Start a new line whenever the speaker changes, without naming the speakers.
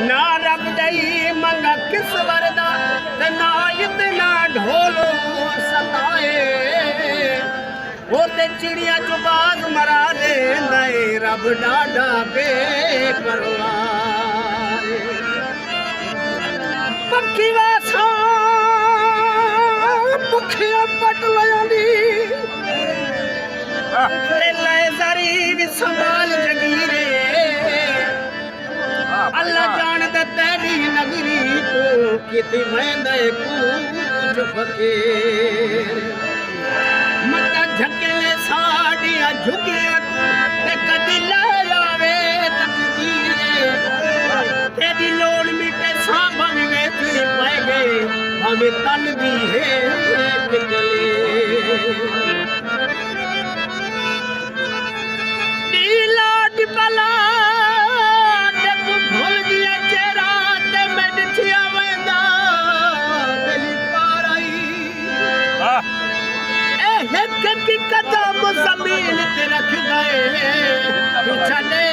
ना रब दई मंगा किस वरदा ते ना इतना ढोलो सताए वो ते चिड़िया जो बाज मरा दे नए रब डाडा बेपरवाह पक्षी वासा पखिया पट लयांदी ले जरी भी संभाल जगीरे अल्लाह जानदा तेरी नगरी को किते वेंदे कूच फकीर मता झकेले साड़ियां झुके ते कदी ले आवे तकदीरे तेरी लोड़ मिटे सांभ भी वेची पै गए हमें तन भी है निकले नीला डिपला कदम जमीन ते रख गए पिछले